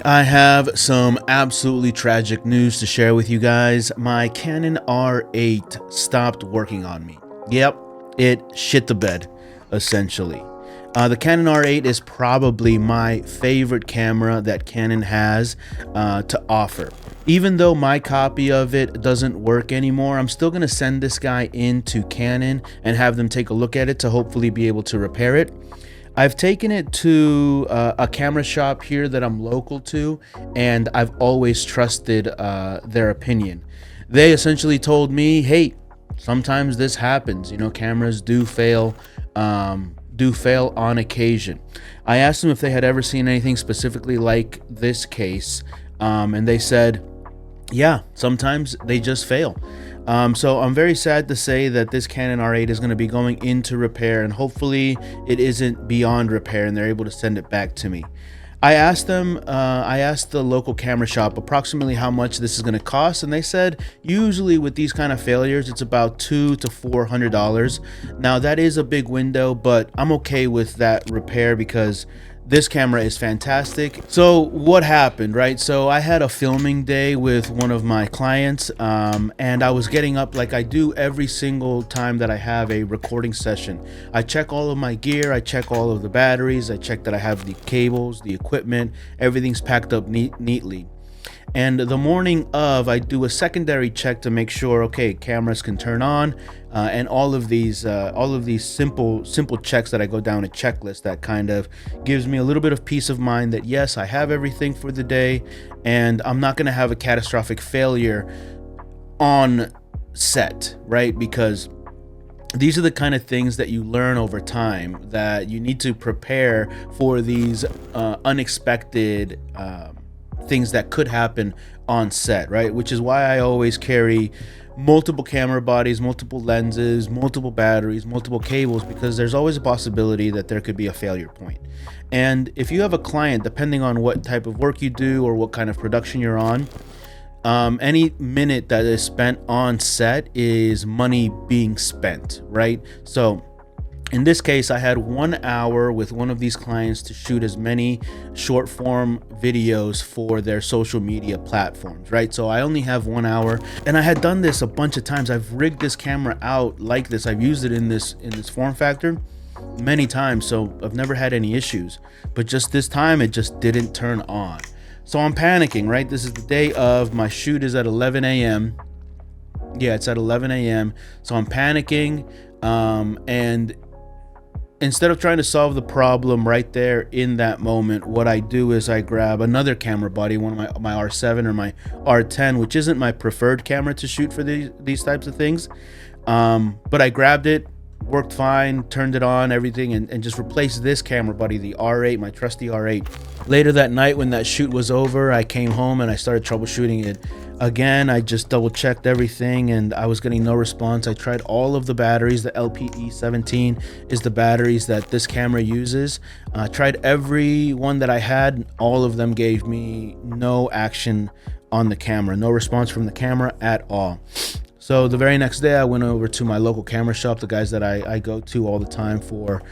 I have some absolutely tragic news to share with you guys. My Canon R8 stopped working on me. Yep, it shit the bed, essentially. The Canon R8 is probably my favorite camera that Canon has to offer. Even though my copy of it doesn't work anymore, I'm still going to send this guy into Canon and have them take a look at it to hopefully be able to repair it. I've taken it to a camera shop here that I'm local to, and I've always trusted their opinion. They essentially told me, hey, sometimes this happens. You know, cameras do fail on occasion. I asked them if they had ever seen anything specifically like this case, and they said, yeah, sometimes they just fail. So I'm very sad to say that this Canon R8 is going to be going into repair, and hopefully it isn't beyond repair and they're able to send it back to me. I asked the local camera shop approximately how much this is going to cost, and they said usually with these kind of failures it's about $200 to $400. Now that is a big window, but I'm okay with that repair because this camera is fantastic. So what happened, right? So I had a filming day with one of my clients, and I was getting up like I do every single time that I have a recording session. I check all of my gear, I check all of the batteries, I check that I have the cables, the equipment, everything's packed up neatly. And the morning of, I do a secondary check to make sure, okay, cameras can turn on, and all of these simple checks that I go down a checklist that kind of gives me a little bit of peace of mind that yes, I have everything for the day, and I'm not going to have a catastrophic failure on set, right? Because these are the kind of things that you learn over time, that you need to prepare for these unexpected things that could happen on set, right? Which is why I always carry multiple camera bodies, multiple lenses, multiple batteries, multiple cables, because there's always a possibility that there could be a failure point. And if you have a client, depending on what type of work you do or what kind of production you're on, any minute that is spent on set is money being spent, right? So in this case, I had 1 hour with one of these clients to shoot as many short form videos for their social media platforms, right? So I only have 1 hour, and I had done this a bunch of times. I've rigged this camera out like this. I've used it in this form factor many times, so I've never had any issues. But just this time, it just didn't turn on. So I'm panicking, right? This is the day of. My shoot is at 11 a.m. Yeah, it's at 11 a.m. So I'm panicking, and instead of trying to solve the problem right there in that moment, what I do is I grab another camera body, one of my R7 or my R10, which isn't my preferred camera to shoot for these types of things. But I grabbed it, worked fine, turned it on, everything, and just replaced this camera body, the R8, my trusty R8. Later that night when that shoot was over, I came home and I started troubleshooting it. Again, I just double checked everything and I was getting no response. I tried all of the batteries. The LPE17 is the batteries that this camera uses. I tried every one that I had. All of them gave me no action on the camera, no response from the camera at all. So the very next day I went over to my local camera shop, the guys that I go to all the time for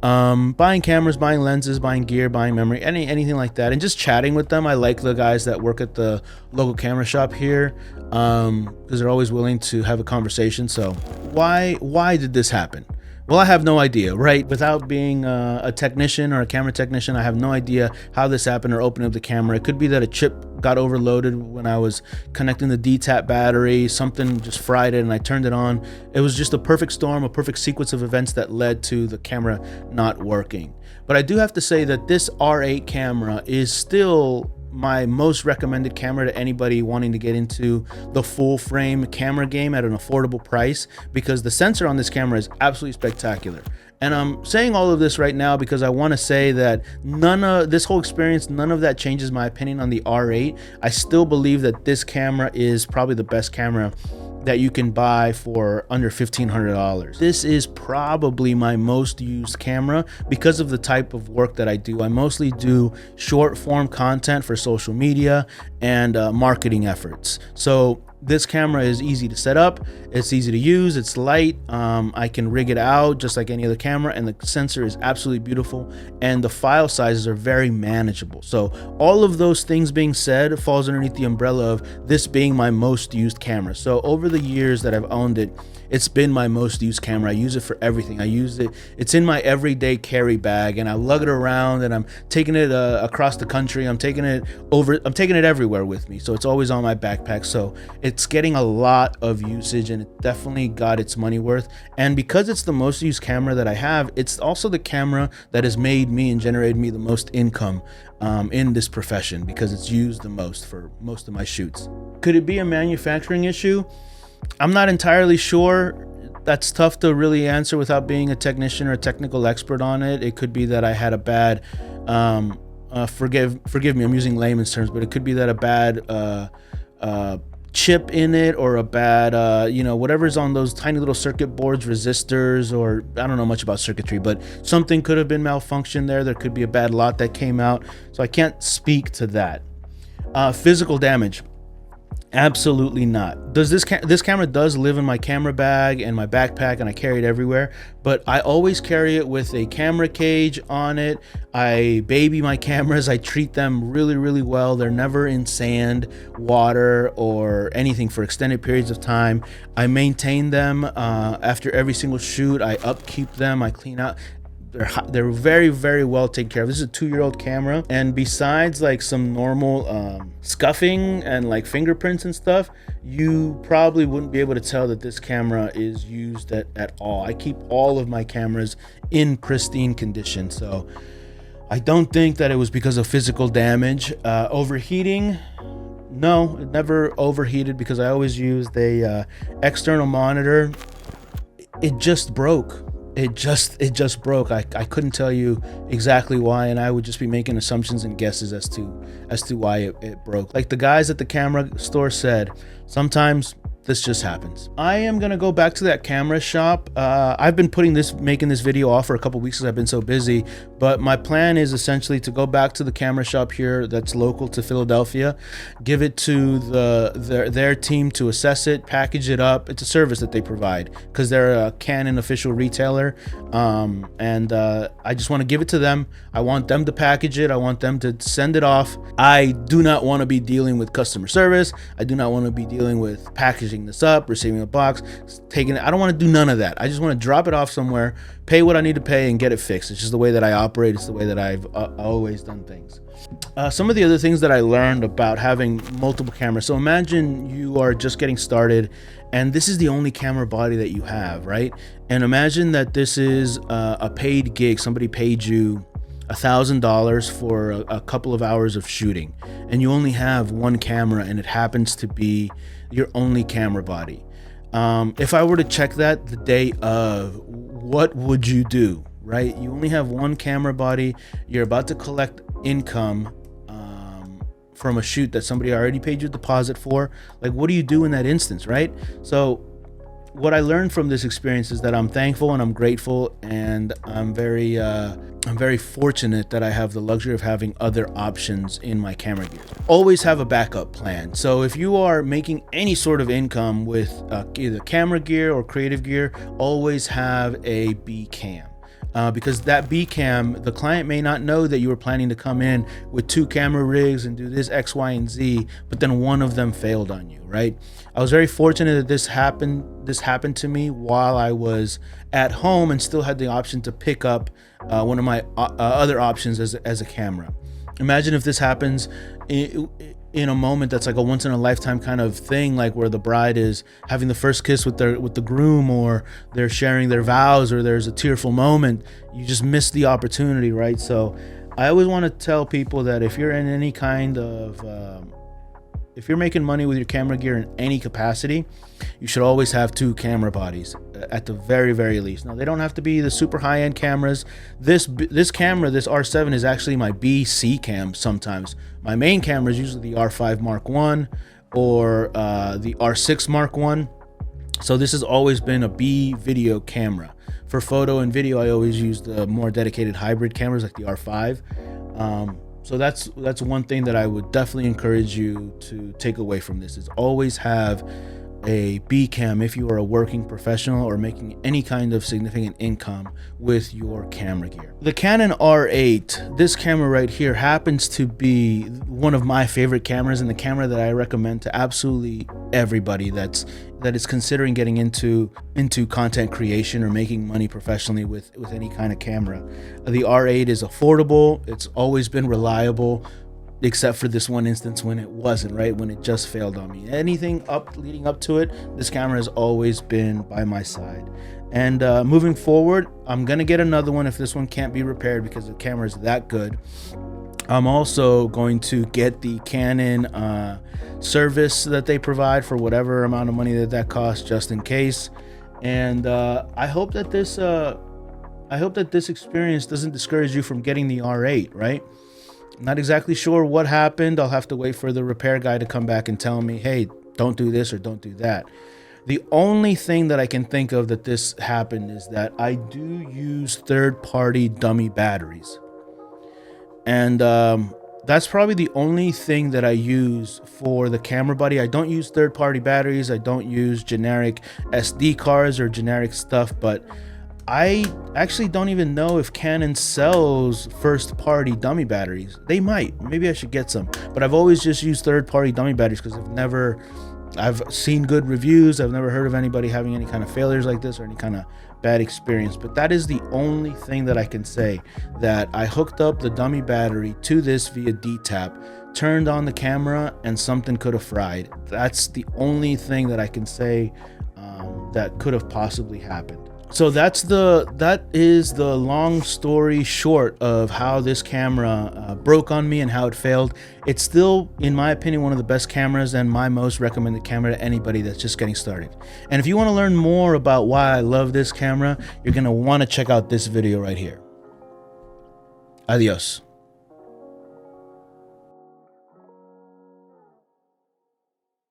buying cameras, buying lenses, buying gear, buying memory, anything like that, and just chatting with them. I like the guys that work at the local camera shop here because they're always willing to have a conversation. So why did this happen? Well, I have no idea, right? Without being a technician or a camera technician, I have no idea how this happened or opening up the camera. It could be that a chip got overloaded when I was connecting the D-tap battery. Something just fried it and I turned it on. It was just a perfect storm, a perfect sequence of events that led to the camera not working. But I do have to say that this R8 camera is still my most recommended camera to anybody wanting to get into the full frame camera game at an affordable price, because the sensor on this camera is absolutely spectacular. And I'm saying all of this right now because I want to say that none of this whole experience, none of that changes my opinion on the R8. I still believe that this camera is probably the best camera that you can buy for under $1,500. This is probably my most used camera because of the type of work that I do. I mostly do short form content for social media and marketing efforts. So This camera is easy to set up, it's easy to use, it's light, I can rig it out just like any other camera, and the sensor is absolutely beautiful, and the file sizes are very manageable. So all of those things being said falls underneath the umbrella of this being my most used camera. So over the years that I've owned it, it's been my most used camera. I use it for everything. I use it, it's in my everyday carry bag, and I lug it around, and I'm taking it across the country. I'm taking it everywhere with me. So it's always on my backpack. So it's getting a lot of usage, and it definitely got its money worth. And because it's the most used camera that I have, it's also the camera that has made me and generated me the most income in this profession, because it's used the most for most of my shoots. Could it be a manufacturing issue? I'm not entirely sure. That's tough to really answer without being a technician or a technical expert on it. It could be that I had a bad, forgive me, I'm using layman's terms, but it could be that a bad chip in it, or a bad, whatever's on those tiny little circuit boards, resistors, or I don't know much about circuitry, but something could have been malfunctioned there. There could be a bad lot that came out. So I can't speak to that. Physical damage. Absolutely not. This camera does live in my camera bag and my backpack, and I carry it everywhere, but I always carry it with a camera cage on it. I baby my cameras. I treat them really, really well. They're never in sand, water, or anything for extended periods of time. I maintain them after every single shoot. I upkeep them. I clean out. They're very, very well taken care of. This is a 2-year-old camera, and besides like some normal scuffing and like fingerprints and stuff, you probably wouldn't be able to tell that this camera is used at all. I keep all of my cameras in pristine condition, so I don't think that it was because of physical damage. Overheating, no, it never overheated, because I always used a external monitor. It just broke. It just broke. I couldn't tell you exactly why, and I would just be making assumptions and guesses as to why it broke. Like the guys at the camera store said, sometimes this just happens. I am gonna go back to that camera shop. I've been making this video off for a couple weeks because I've been so busy, but my plan is essentially to go back to the camera shop here that's local to Philadelphia, give it to their team to assess it, package it up. It's a service that they provide because they're a Canon official retailer, and I just want to give it to them. I want them to package it. I want them to send it off. I do not want to be dealing with customer service. I do not want to be dealing with packaging this up, receiving a box, taking it. I don't want to do none of that. I just want to drop it off somewhere, pay what I need to pay, and get it fixed. It's just the way that I operate. It's the way that I've always done things. Some of the other things that I learned about having multiple cameras. So imagine you are just getting started and this is the only camera body that you have, right? And imagine that this is a paid gig. Somebody paid you $1,000 for a couple of hours of shooting, and you only have one camera, and it happens to be your only camera body. If I were to check that the day of, what would you do, right? You only have one camera body. You're about to collect income from a shoot that somebody already paid you a deposit for. Like, what do you do in that instance, right? So what I learned from this experience is that I'm thankful and I'm grateful, and I'm very fortunate that I have the luxury of having other options in my camera gear. Always have a backup plan. So if you are making any sort of income with either camera gear or creative gear, always have a B cam. Because that B cam, the client may not know that you were planning to come in with 2 camera rigs and do this X, Y, and Z, but then one of them failed on you, right? I was very fortunate that this happened to me while I was at home and still had the option to pick up one of my other options as a camera. Imagine if this happens in a moment that's like a once in a lifetime kind of thing, like where the bride is having the first kiss with the groom, or they're sharing their vows, or there's a tearful moment. You just miss the opportunity, right? So I always want to tell people that if you're in any kind of if you're making money with your camera gear in any capacity, you should always have 2 camera bodies at the very, very least. Now, they don't have to be the super high-end cameras. This camera, this R7, is actually my BC cam sometimes. My main camera is usually the R5 Mark 1 or the R6 Mark 1. So this has always been a B video camera. For photo and video, I always use the more dedicated hybrid cameras like the R5. So that's one thing that I would definitely encourage you to take away from this, is always have a B cam if you are a working professional or making any kind of significant income with your camera gear. The Canon R8, this camera right here, happens to be one of my favorite cameras, and the camera that I recommend to absolutely everybody that is considering getting into content creation or making money professionally with any kind of camera. The R8 is affordable. It's always been reliable, except for this one instance when it wasn't, right? When it just failed on me. Anything leading up to it, this camera has always been by my side. And moving forward, I'm gonna get another one if this one can't be repaired, because the camera is that good. I'm also going to get the Canon service that they provide for whatever amount of money that costs, just in case. And I hope that this experience doesn't discourage you from getting the R8, right? Not exactly sure what happened. I'll have to wait for the repair guy to come back and tell me, hey, don't do this or don't do that. The only thing that I can think of that this happened is that I do use third-party dummy batteries. And that's probably the only thing that I use for the camera body. I don't use third-party batteries. I don't use generic SD cards or generic stuff, but I actually don't even know if Canon sells first-party dummy batteries. They might. Maybe I should get some. But I've always just used third-party dummy batteries because I've seen good reviews. I've never heard of anybody having any kind of failures like this or any kind of bad experience. But that is the only thing that I can say, that I hooked up the dummy battery to this via DTAP, turned on the camera, and something could have fried. That's the only thing that I can say that could have possibly happened. So that is the long story short of how this camera broke on me and how it failed. It's still, in my opinion, one of the best cameras and my most recommended camera to anybody that's just getting started. And if you want to learn more about why I love this camera, you're going to want to check out this video right here. Adios.